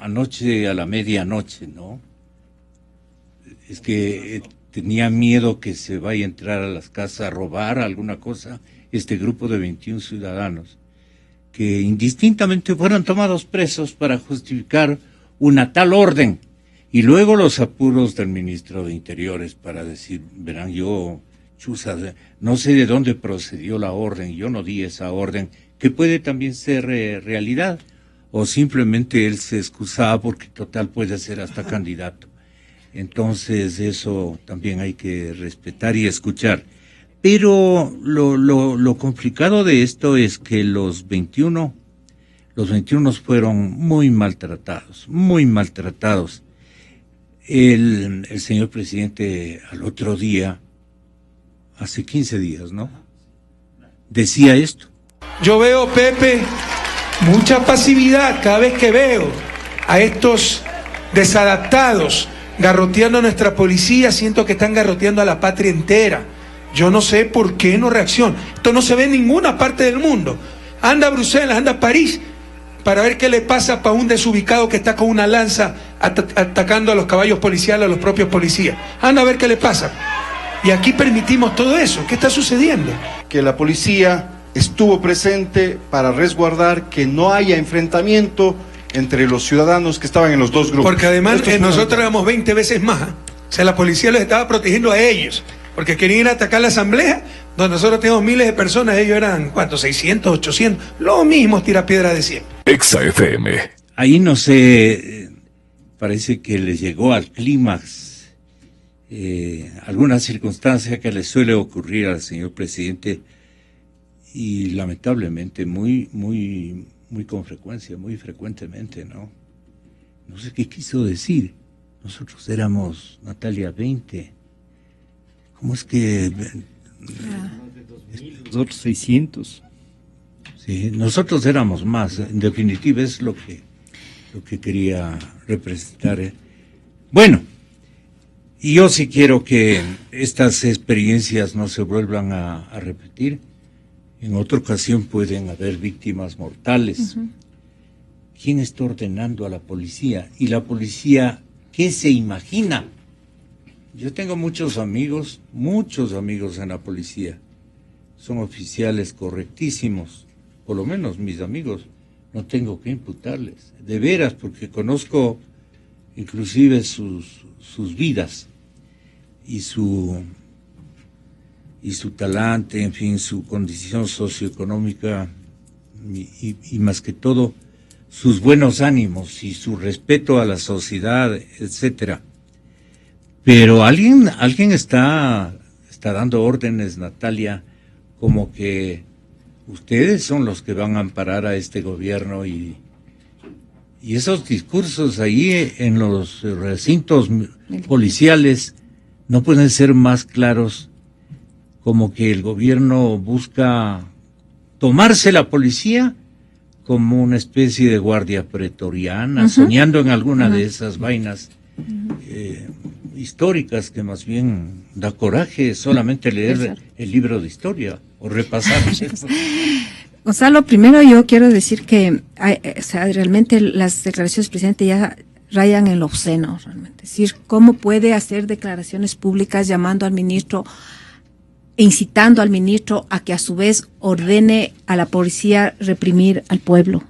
anoche a la medianoche, ¿no? Es que tenía miedo que se vaya a entrar a las casas a robar alguna cosa, este grupo de 21 ciudadanos, que indistintamente fueron tomados presos para justificar una tal orden, y luego los apuros del ministro de Interiores para decir: verán, yo, chuza, no sé de dónde procedió la orden, yo no di esa orden, que puede también ser realidad, o simplemente él se excusaba porque total puede ser hasta candidato. Entonces eso también hay que respetar y escuchar. Pero lo complicado de esto es que los 21 fueron muy maltratados, muy maltratados. El señor presidente al otro día, hace 15 días, ¿no?, decía esto. Yo veo, Pepe, mucha pasividad cada vez que veo a estos desadaptados garroteando a nuestra policía. Siento que están garroteando a la patria entera. Yo no sé por qué no reacciona. Esto no se ve en ninguna parte del mundo. Anda a Bruselas, anda a París, para ver qué le pasa para un desubicado que está con una lanza atacando a los caballos policiales, a los propios policías. Anda a ver qué le pasa. Y aquí permitimos todo eso. ¿Qué está sucediendo? Que la policía estuvo presente para resguardar que no haya enfrentamiento entre los ciudadanos que estaban en los dos grupos. Porque además nosotros éramos 20 veces más. O sea, la policía los estaba protegiendo a ellos, porque querían ir a atacar la asamblea, donde nosotros tenemos miles de personas. Ellos eran, ¿cuántos? 600, 800, los mismos tirapiedras de siempre. Exa FM. Ahí no sé, parece que les llegó al clímax alguna circunstancia que le suele ocurrir al señor presidente, y lamentablemente muy con frecuencia, muy frecuentemente, ¿no? No sé qué quiso decir. Nosotros éramos, Natalia, 20. ¿cómo es que? Nosotros 600. Sí, nosotros éramos más, en definitiva es lo que quería representar. Bueno, y yo sí quiero que estas experiencias no se vuelvan a repetir. En otra ocasión pueden haber víctimas mortales. Uh-huh. ¿Quién está ordenando a la policía? ¿Y la policía qué se imagina? Yo tengo muchos amigos en la policía. Son oficiales correctísimos, por lo menos mis amigos. No tengo que imputarles, de veras, porque conozco inclusive sus vidas y su talante, en fin, su condición socioeconómica y más que todo sus buenos ánimos y su respeto a la sociedad, etcétera. Pero alguien está dando órdenes, Natalia, como que ustedes son los que van a amparar a este gobierno y esos discursos ahí en los recintos policiales no pueden ser más claros, como que el gobierno busca tomarse la policía como una especie de guardia pretoriana, uh-huh, soñando en alguna uh-huh de esas vainas históricas que más bien da coraje solamente leer el libro de historia o repasar. Gonzalo, primero yo quiero decir que realmente las declaraciones del presidente ya rayan en lo obsceno, realmente. Es decir, ¿cómo puede hacer declaraciones públicas llamando al ministro, incitando al ministro a que a su vez ordene a la policía reprimir al pueblo?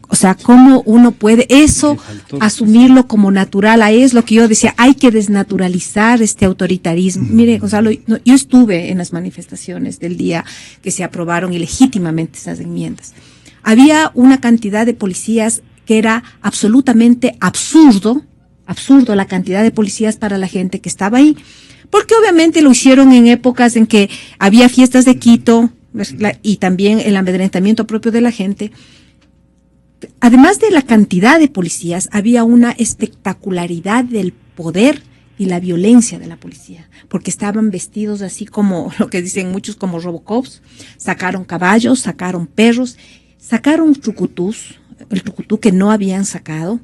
O sea, ¿cómo uno puede eso asumirlo como natural? Ahí es lo que yo decía, hay que desnaturalizar este autoritarismo. Mire, Gonzalo, yo estuve en las manifestaciones del día que se aprobaron ilegítimamente esas enmiendas. Había una cantidad de policías que era absolutamente absurdo la cantidad de policías para la gente que estaba ahí. Porque obviamente lo hicieron en épocas en que había fiestas de Quito y también el amedrentamiento propio de la gente. Además de la cantidad de policías, había una espectacularidad del poder y la violencia de la policía, porque estaban vestidos así como lo que dicen muchos como Robocops, sacaron caballos, sacaron perros, sacaron trucutús, el trucutú que no habían sacado,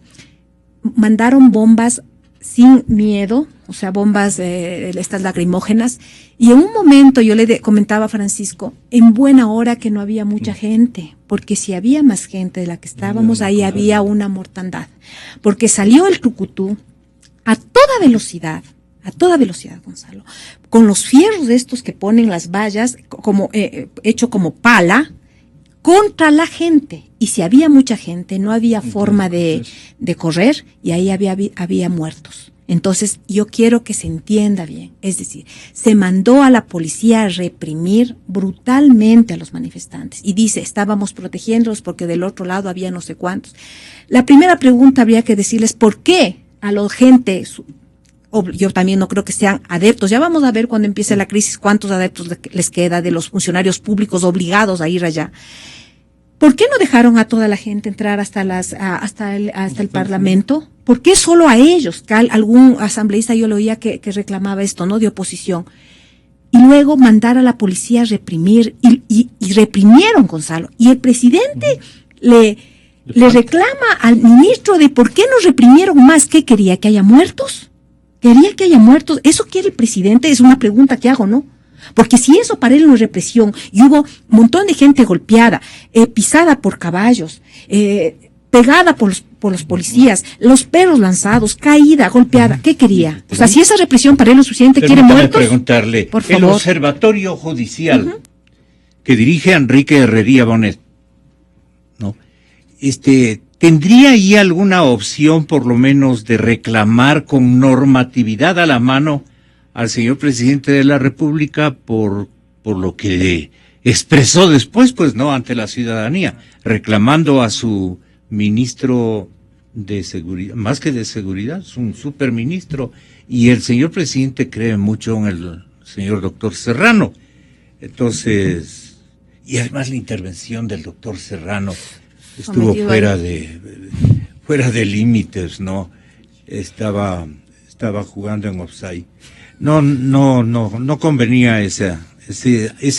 mandaron bombas sin miedo, o sea, bombas estas lacrimógenas, y en un momento yo le comentaba a Francisco, en buena hora que no había mucha gente, porque si había más gente de la que estábamos, ahí había una mortandad, porque salió el trucutú a toda velocidad, Gonzalo, con los fierros de estos que ponen las vallas, como hecho como pala, contra la gente, y si había mucha gente, no había forma de correr, y ahí había muertos. Entonces, yo quiero que se entienda bien, es decir, se mandó a la policía a reprimir brutalmente a los manifestantes, y dice, estábamos protegiéndolos porque del otro lado había no sé cuántos. La primera pregunta habría que decirles, ¿por qué a la gente, yo también no creo que sean adeptos, ya vamos a ver cuando empiece la crisis cuántos adeptos les queda de los funcionarios públicos obligados a ir allá? ¿Por qué no dejaron a toda la gente entrar hasta el Parlamento? ¿Por qué solo a ellos? Algún asambleísta yo lo oía que reclamaba esto, ¿no? De oposición. Y luego mandar a la policía a reprimir, y reprimieron, Gonzalo. Y el presidente le reclama al ministro de ¿por qué no reprimieron más? ¿Qué quería? ¿Que haya muertos? ¿Quería que haya muertos? ¿Eso quiere el presidente? Es una pregunta que hago, ¿no? Porque si eso para él no es represión, y hubo un montón de gente golpeada, pisada por caballos, pegada por los policías, los perros lanzados, caída, golpeada, ¿qué quería? O sea, si esa represión para él no es suficiente, ¿quiere muertos? Preguntarle, por favor. El Observatorio Judicial que dirige Enrique Herrería Bonet, ¿no? ¿Tendría ahí alguna opción, por lo menos, de reclamar con normatividad a la mano al señor presidente de la República por lo que expresó después, pues no, ante la ciudadanía, reclamando a su ministro de seguridad, más que de seguridad, es un superministro, y el señor presidente cree mucho en el señor doctor Serrano? Entonces, y además la intervención del doctor Serrano estuvo fuera de límites, ¿no? Estaba jugando en offside. no convenía esa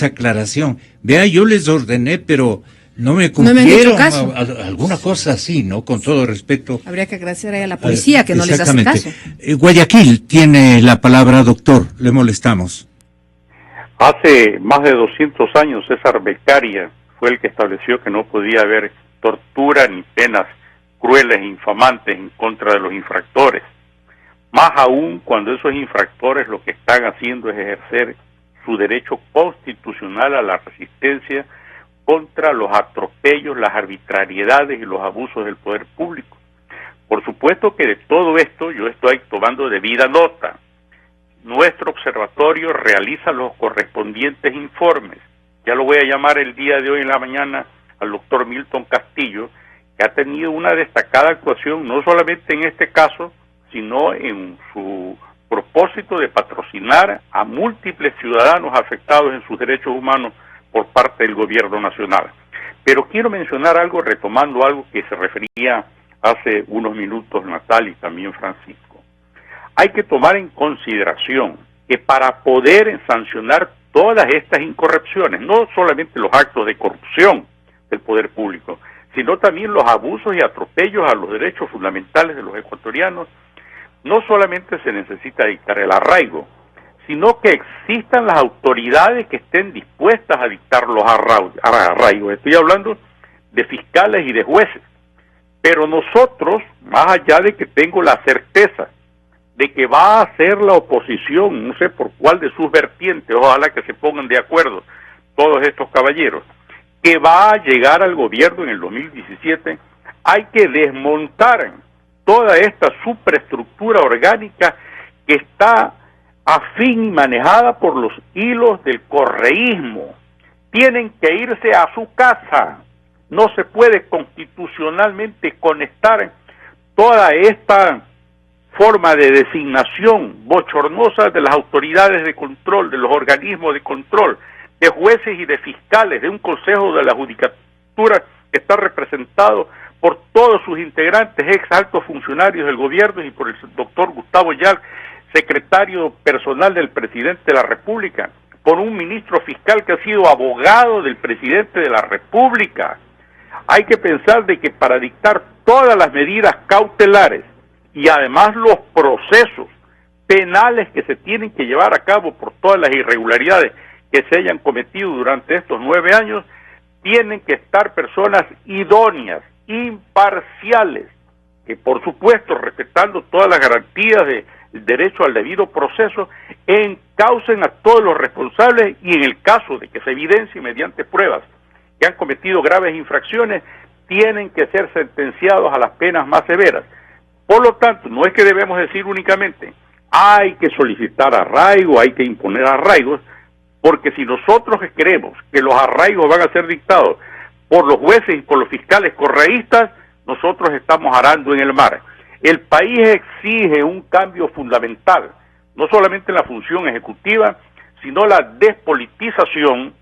aclaración. Vea, yo les ordené, pero no me cumplieron. No me han hecho caso. Alguna cosa así, ¿no? Con todo respeto. Habría que agradecer a la policía que no les hace caso. Guayaquil tiene la palabra, doctor. Le molestamos. Hace más de 200 años, César Beccaria fue el que estableció que no podía haber tortura ni penas crueles e infamantes en contra de los infractores. Más aún cuando esos infractores lo que están haciendo es ejercer su derecho constitucional a la resistencia contra los atropellos, las arbitrariedades y los abusos del poder público. Por supuesto que de todo esto yo estoy tomando debida nota. Nuestro observatorio realiza los correspondientes informes. Ya lo voy a llamar el día de hoy en la mañana al doctor Milton Castillo, que ha tenido una destacada actuación, no solamente en este caso, sino en su propósito de patrocinar a múltiples ciudadanos afectados en sus derechos humanos por parte del gobierno nacional. Pero quiero mencionar algo, retomando algo que se refería hace unos minutos Natalia y también Francisco. Hay que tomar en consideración que para poder sancionar todas estas incorrecciones, no solamente los actos de corrupción del poder público, sino también los abusos y atropellos a los derechos fundamentales de los ecuatorianos, no solamente se necesita dictar el arraigo, sino que existan las autoridades que estén dispuestas a dictar los arraigos. Estoy hablando de fiscales y de jueces. Pero nosotros, más allá de que tengo la certeza de que va a ser la oposición, no sé por cuál de sus vertientes, ojalá que se pongan de acuerdo todos estos caballeros, que va a llegar al gobierno en el 2017, hay que desmontar toda esta superestructura orgánica que está afín y manejada por los hilos del correísmo. Tienen que irse a su casa. No se puede constitucionalmente conectar toda esta forma de designación bochornosa de las autoridades de control, de los organismos de control, de jueces y de fiscales, de un consejo de la judicatura que está representado por todos sus integrantes, ex altos funcionarios del gobierno, y por el doctor Gustavo Yal, secretario personal del presidente de la República, por un ministro fiscal que ha sido abogado del presidente de la República. Hay que pensar de que para dictar todas las medidas cautelares y además los procesos penales que se tienen que llevar a cabo por todas las irregularidades que se hayan cometido durante estos 9 años, tienen que estar personas idóneas, imparciales, que por supuesto, respetando todas las garantías del derecho al debido proceso, encaucen a todos los responsables y en el caso de que se evidencie mediante pruebas que han cometido graves infracciones, tienen que ser sentenciados a las penas más severas. Por lo tanto, no es que debemos decir únicamente, hay que solicitar arraigo, hay que imponer arraigos, porque si nosotros queremos que los arraigos van a ser dictados por los jueces y por los fiscales correístas, nosotros estamos arando en el mar. El país exige un cambio fundamental, no solamente en la función ejecutiva, sino la despolitización,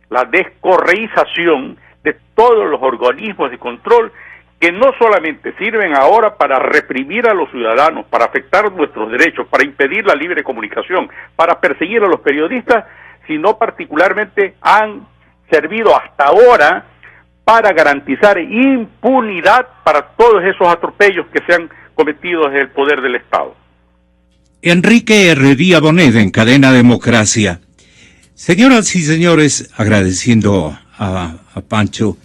la descorreización de todos los organismos de control que no solamente sirven ahora para reprimir a los ciudadanos, para afectar nuestros derechos, para impedir la libre comunicación, para perseguir a los periodistas, sino particularmente han servido hasta ahora para garantizar impunidad para todos esos atropellos que se han cometido desde el poder del Estado. Enrique Herrería Bonet, en Cadena Democracia. Señoras y señores, agradeciendo a Pancho,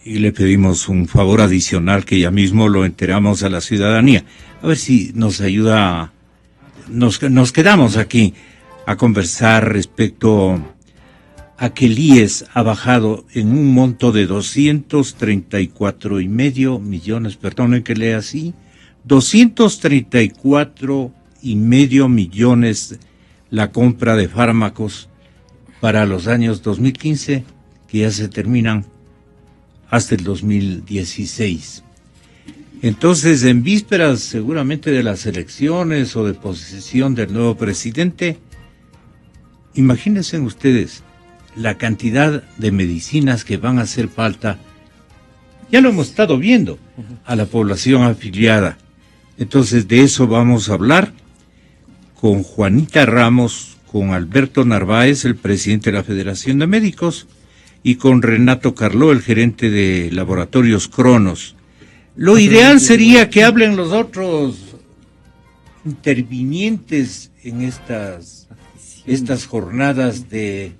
y le pedimos un favor adicional que ya mismo lo enteramos a la ciudadanía. A ver si nos ayuda, nos quedamos aquí a conversar respecto a que el IES ha bajado en un monto de 234.5 millones, perdonen que lea así, 234.5 millones la compra de fármacos para los años 2015, que ya se terminan, hasta el 2016. Entonces, en vísperas seguramente de las elecciones o de posesión del nuevo presidente, imagínense ustedes la cantidad de medicinas que van a hacer falta. Ya lo hemos estado viendo a la población afiliada. Entonces, de eso vamos a hablar con Juanita Ramos, con Alberto Narváez, el presidente de la Federación de Médicos, y con Renato Carló, el gerente de Laboratorios Cronos. Lo ideal sería que hablen los otros intervinientes en estas jornadas de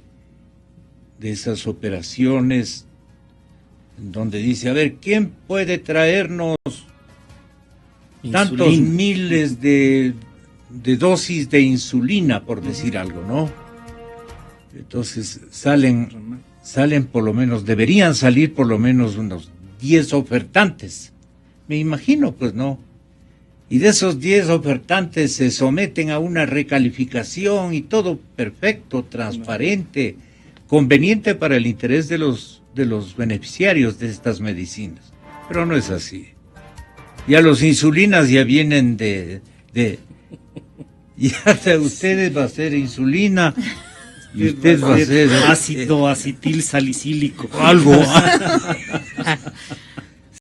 esas operaciones, donde dice, a ver, ¿quién puede traernos tantos miles de dosis de insulina, por decir algo, ¿no? Entonces salen por lo menos, deberían salir por lo menos unos 10 ofertantes, me imagino, pues no. Y de esos 10 ofertantes se someten a una recalificación y todo perfecto, transparente, conveniente para el interés de los beneficiarios de estas medicinas. Pero no es así. Ya los insulinas ya vienen ya de ustedes va a ser insulina y usted va a ser ácido acetil salicílico. Algo.